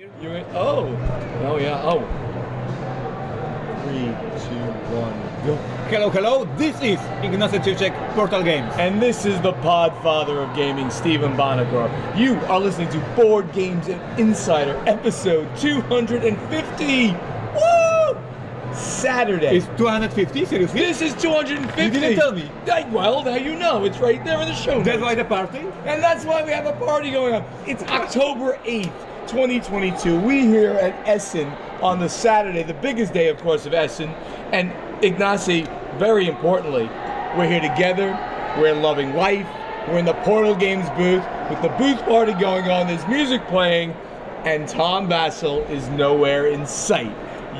Oh yeah, oh. 3, 2, 1, go. Hello, this is Ignacy and Portal Games. And this is the Podfather of Gaming, Steven Bonagor. You are listening to Board Games Insider, episode 250! Woo! Saturday. It's 250, seriously? This is 250! You didn't tell me. Well, now you know. It's right there in the show notes. That's why the party? And that's why we have a party going on. It's October 8th, 2022. We here at Essen on the Saturday, the biggest day, of course, of Essen. And Ignacy, very importantly, we're here together. We're loving life. We're in the Portal Games booth with the booth party going on. There's music playing, and Tom Vassell is nowhere in sight.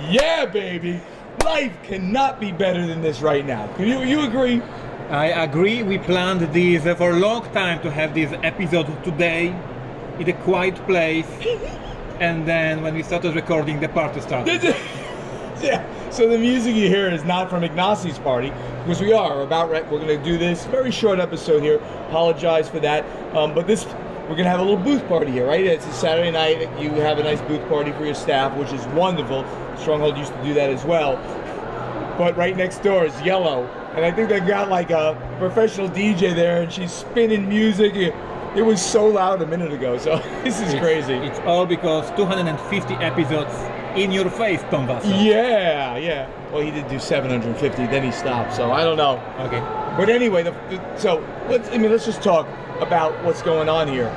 Yeah, baby. Life cannot be better than this right now. Can you agree? I agree. We planned this for a long time to have this episode today in a quiet place. And then when we started recording, the party started. Yeah. So the music you hear is not from Ignacy's party, because we're going to do this very short episode here. Apologize for that. But we're going to have a little booth party here, right? It's a Saturday night. You have a nice booth party for your staff, which is wonderful. Stronghold used to do that as well. But right next door is Yellow. And I think they've got like a professional DJ there, and she's spinning music. It was so loud a minute ago, so this is crazy. It's all because 250 episodes in your face, Tom Vassell. Yeah. Well, he did do 750, then he stopped, so I don't know. Okay. But anyway, let's just talk about what's going on here.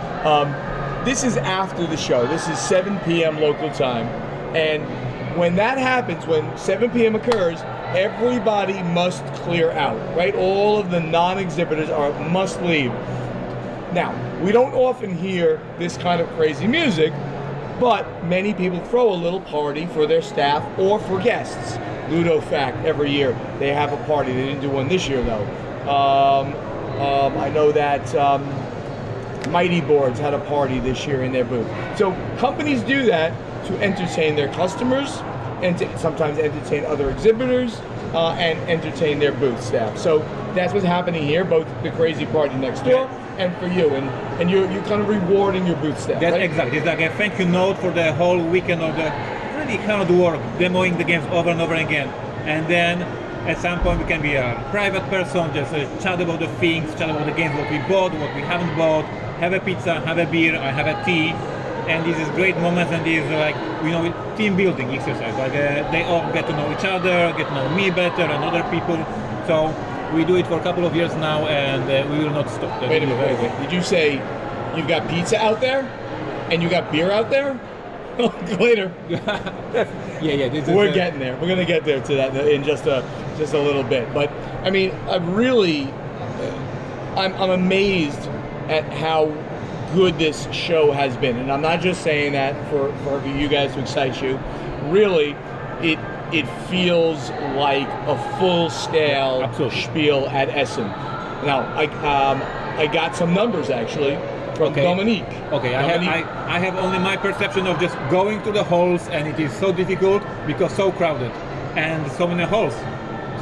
This is after the show. This is 7 p.m. local time, and when that happens, when 7 p.m. occurs, everybody must clear out, right? All of the non-exhibitors must leave. Now, we don't often hear this kind of crazy music, but many people throw a little party for their staff or for guests. Ludo Fact, every year they have a party. They didn't do one this year, though. I know that Mighty Boards had a party this year in their booth. So companies do that to entertain their customers and to sometimes entertain other exhibitors and entertain their booth staff. So that's what's happening here, both the crazy party next door and for you. And you're kind of rewarding your booth staff, That's right? exactly. It's like a thank you note for the whole weekend of the really hard work, demoing the games over and over again. And then at some point we can be a private person, just chat about the things, chat about the games, what we bought, what we haven't bought, have a pizza, have a beer, I have a tea. And this is great moments, and this is like, team building exercise. Like they all get to know each other, get to know me better and other people. So we do it for a couple of years now, and we will not stop. Wait a minute. Did you say you've got pizza out there and you got beer out there? Later. Yeah. We're getting there. We're gonna get there to that in just a little bit. But I mean, I'm amazed at how good this show has been, and I'm not just saying that for you guys to excite you. Really, it feels like a full-scale Spiel at Essen. Now, I got some numbers actually from Dominique. Okay, I have only my perception of just going to the halls, and it is so difficult because so crowded and so many halls.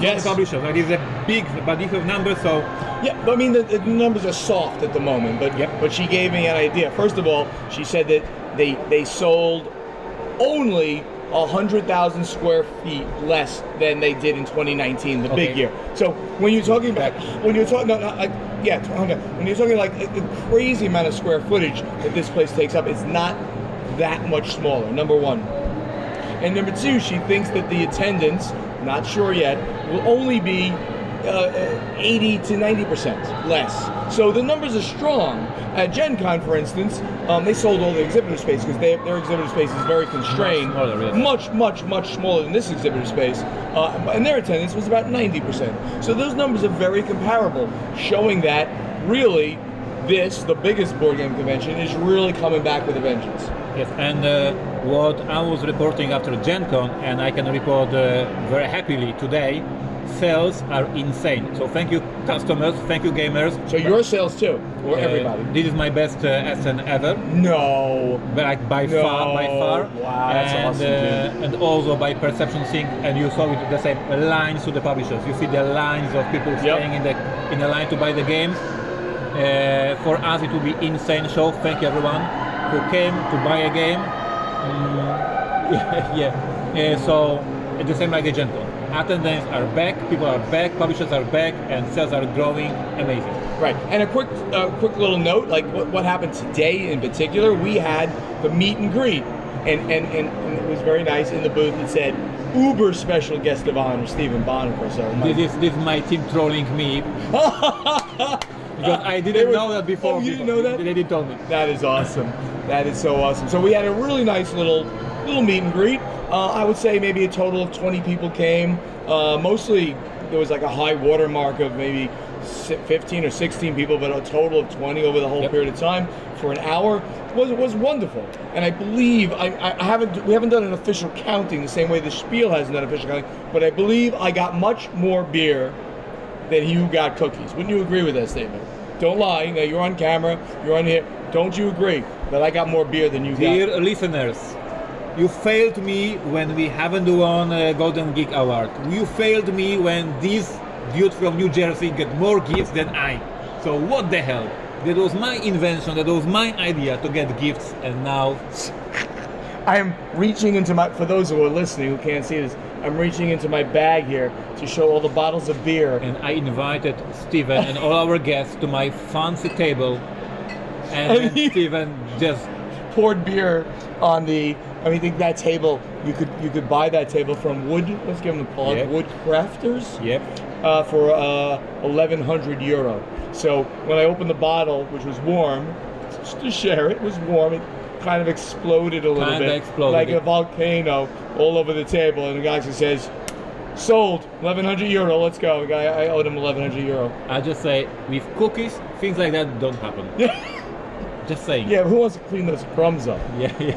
Yes. Publishers. It is a big body of numbers, so... Yeah, but I mean, the numbers are soft at the moment, but she gave me an idea. First of all, she said that they sold only 100,000 square feet less than they did in 2019, the big year. So when you're talking about, when you're talking like a crazy amount of square footage that this place takes up, it's not that much smaller, number one. And number two, she thinks that the attendance, not sure yet, will only be 80 to 90% less. So the numbers are strong. At Gen Con, for instance, they sold all the exhibitor space because their exhibitor space is very constrained. Much smaller than this exhibitor space. And their attendance was about 90%. So those numbers are very comparable, showing that really the biggest board game convention, is really coming back with a vengeance. Yes, and what I was reporting after Gen Con, and I can report very happily today, sales are insane. So thank you customers, thank you gamers. So your sales too, or everybody? This is my best Essen ever. No. But by far. Wow, that's awesome, dude. And also by perception thing, and you saw it the same lines to the publishers. You see the lines of people staying in the line to buy the games. For us it will be insane show. Thank you everyone who came to buy a game. So it's the same like the Gento. Attendance are back, people are back, publishers are back, and sales are growing. Amazing. Right. And a quick little note, like what happened today in particular, we had the meet and greet, and it was very nice. In the booth it said uber special guest of honor Stephen Bonifer. So this is my team trolling me because I didn't know that before. Oh, you didn't know that? They didn't tell me. That is awesome. That is so awesome. So we had a really nice little meet and greet. I would say maybe a total of 20 people came. Mostly there was like a high watermark of maybe 15 or 16 people, but a total of 20 over the whole period of time for an hour was wonderful. And I believe we haven't done an official counting the same way the Spiel hasn't done official counting, but I believe I got much more beer than you got cookies. Wouldn't you agree with that statement? Don't lie. Now you're on camera. You're on here. Don't you agree that I got more beer than you got? Dear listeners, you failed me when we haven't won a Golden Geek Award. You failed me when this dude from New Jersey get more gifts than I. So what the hell? That was my invention, that was my idea to get gifts, and now I am reaching into for those who are listening who can't see this, I'm reaching into my bag here to show all the bottles of beer. And I invited Steven and all our guests to my fancy table, and then Steven just poured beer on the. I mean, I think that table you could buy that table from Wood. Let's give them a plug. Yep. Wood Crafters. Yep. For 1,100 euro. So when I opened the bottle, which was warm, just to share it was warm. It kind of exploded a little bit, like a volcano, all over the table. And the guy just says, "Sold, 1,100 euro. Let's go." The guy, I owed him 1,100 euro. I just say with cookies, things like that don't happen. Just saying. Yeah, who wants to clean those crumbs up? Yeah.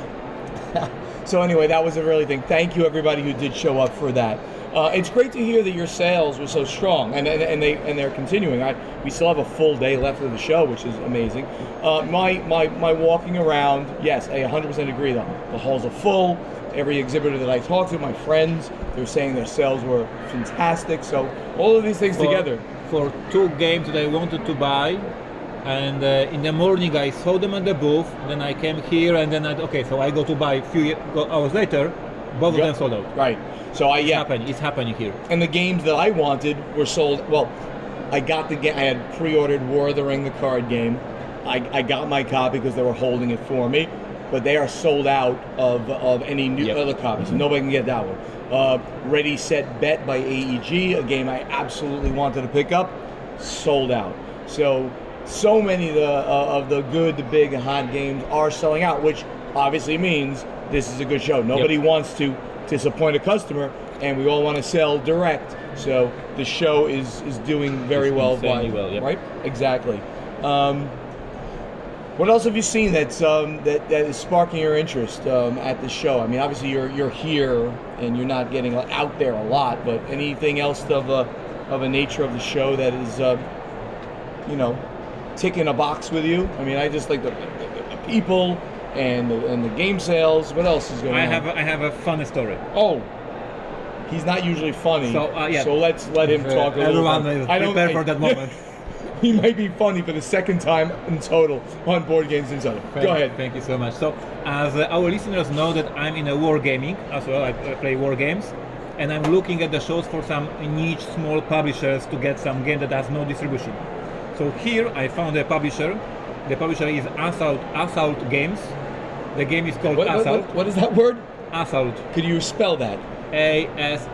So anyway, that was a really thing. Thank you everybody who did show up for that. It's great to hear that your sales were so strong, and they're continuing. We still have a full day left of the show, which is amazing. My walking around, yes, I 100% agree. Though the halls are full. Every exhibitor that I talked to, my friends, they're saying their sales were fantastic. So all of these things together. For 2 games that I wanted to buy, and in the morning I saw them at the booth. Then I came here, and then so I go to buy a few hours later. Both of them sold out. Right. So it's happening here. And the games that I wanted were sold. Well, I got the game. I had pre-ordered War of the Ring, the card game. I got my copy because they were holding it for me, but they are sold out of any new other copies. So nobody can get that one. Ready, Set, Bet by AEG, a game I absolutely wanted to pick up, sold out. So many of the good, the big, hot games are selling out, which obviously means this is a good show. Nobody wants to disappoint a customer, and we all want to sell direct. So the show is doing very well. Right? Exactly. What else have you seen that is sparking your interest at the show? I mean, obviously you're here and you're not getting out there a lot, but anything else of a nature of the show that is ticking a box with you? I mean, I just like the people and the game sales. What else is going on? I have a funny story. Oh, he's not usually funny. So let's let him talk a little. Everyone is prepared for that moment. He might be funny for the second time in total on Board Games Insider. Go ahead. Thank you so much. So, as our listeners know that I'm in a wargaming as well. I play war games, and I'm looking at the shows for some niche small publishers to get some game that has no distribution. So here I found a publisher. The publisher is Assault Games. The game is called Assault. What is that word? Assault. Could you spell that? Assault.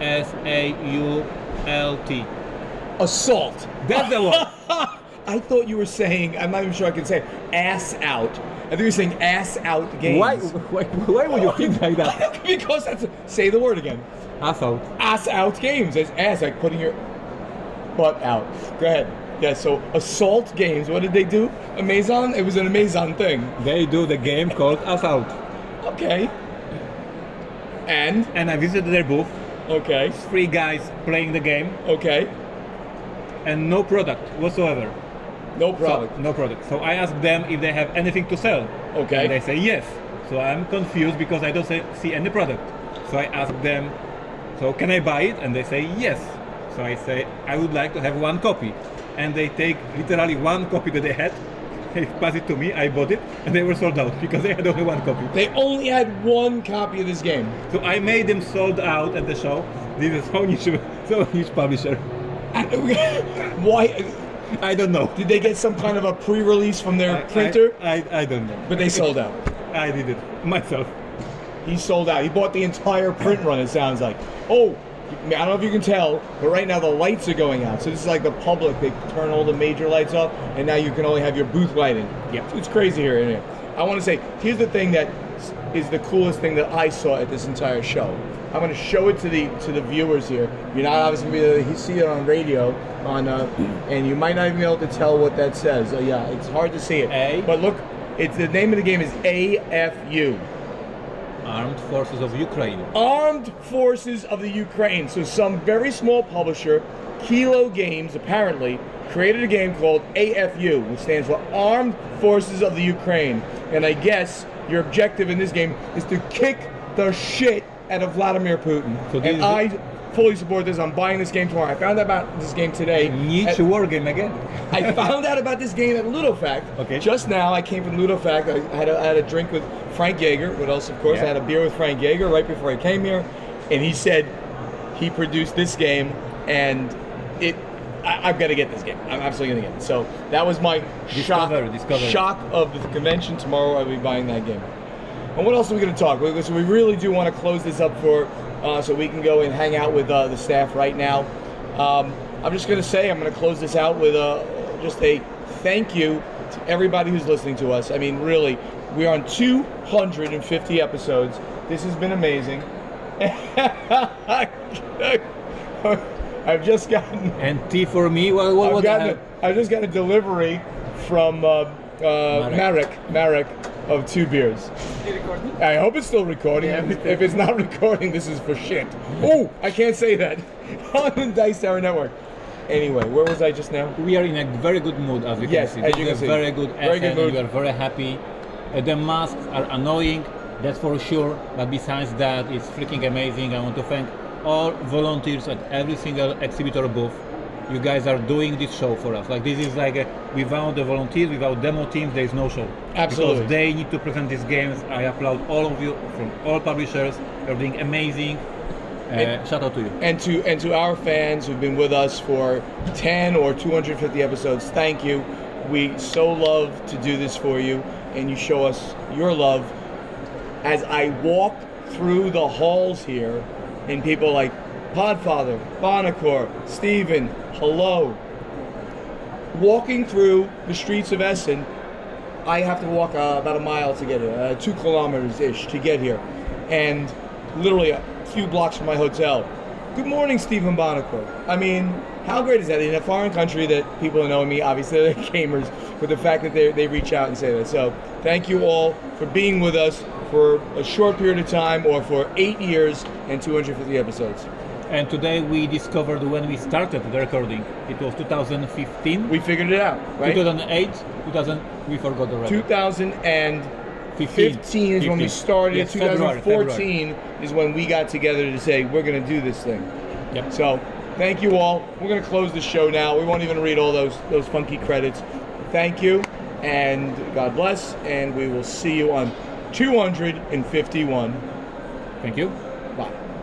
Assault. That's the one. I thought you were saying, I'm not even sure I can say it, ass out. I think you're saying ass out games. Why would you think like that? Because say the word again. Assault. Ass out games. It's ass, like putting your butt out. Go ahead. Yeah, so Assault Games, what did they do? Amazon? It was an Amazon thing. They do the game called Assault. Okay. And I visited their booth. Okay. 3 guys playing the game. Okay. And no product whatsoever. No product. No product. So I asked them if they have anything to sell. Okay. And they say yes. So I'm confused because I don't see any product. So I asked them, so can I buy it? And they say yes. So I say, I would like to have 1 copy. And they take literally 1 copy that they had, He passed it to me, I bought it, and they were sold out because they had only one copy. They only had one copy of this game. So I made them sold out at the show. This is so niche publisher. Why? I don't know. Did they get some kind of a pre-release from their printer? I don't know. But they sold out. I did it myself. He sold out. He bought the entire print run, it sounds like. Oh, I don't know if you can tell, but right now the lights are going out. So this is like the public. They turn all the major lights off, and now you can only have your booth lighting. Yep. It's crazy here. Isn't it? I want to say, here's the thing that is the coolest thing that I saw at this entire show. I'm going to show it to the viewers here. You're not obviously going to be able to see it on radio, and you might not even be able to tell what that says. Yeah, it's hard to see it. But look, it's the name of the game is AFU. Armed Forces of Ukraine. Armed Forces of the Ukraine. So some very small publisher, Kilo Games, apparently, created a game called AFU, which stands for Armed Forces of the Ukraine. And I guess your objective in this game is to kick the shit out of Vladimir Putin. So and I fully support this. I'm buying this game tomorrow. I found out about this game today. Niche war game again. I found out about this game at LudoFact. Okay. Just now, I came from LudoFact. I had a drink with Frank Yeager. What else, of course? Yeah. I had a beer with Frank Yeager right before I came here. And he said he produced this game, and I've got to get this game. I'm absolutely going to get it. So that was my shock of the convention. Tomorrow I'll be buying that game. And what else are we going to talk? So we really do want to close this up so we can go and hang out with the staff right now. I'm just going to say I'm going to close this out with just a thank you to everybody who's listening to us. I mean, really, we are on 250 episodes. This has been amazing. I've just gotten... And tea for me? What I just got a delivery from Marek of 2 beers. Still recording? I hope it's still recording. Yeah, if it's not recording, this is for shit. Oh, I can't say that on the Dice Tower Network. Anyway, where was I just now? We are in a very good mood, as you can see. As you can This is see. a very good Very good Essen. mood. We are very happy. The masks are annoying, that's for sure. But besides that, it's freaking amazing. I want to thank all volunteers at every single exhibitor booth. You guys are doing this show for us. Like, this is like without the volunteers, without demo teams, there is no show. Absolutely. Because they need to present these games. I applaud all of you from all publishers. You're doing amazing. Shout out to you. And to our fans who've been with us for 10 or 250 episodes, thank you. We so love to do this for you, and you show us your love. As I walk through the halls here, and people like Podfather, Bonacor, Steven, hello. Walking through the streets of Essen, I have to walk about a mile to get here, 2 kilometers-ish to get here. And literally a few blocks from my hotel. Good morning, Steven Bonacor. I mean, how great is that? In a foreign country that people know me, obviously they're gamers, but the fact that they reach out and say that. So thank you all for being with us for a short period of time, or for 8 years and 250 episodes. And today we discovered when we started the recording. It was 2015. We figured it out, right? 2008, we forgot already. 2015 is when we started. Yes, 2014 February. is when we got together to say we're going to do this thing. Yep. So thank you all. We're going to close the show now. We won't even read all those funky credits. Thank you, and God bless, and we will see you on 251. Thank you. Bye.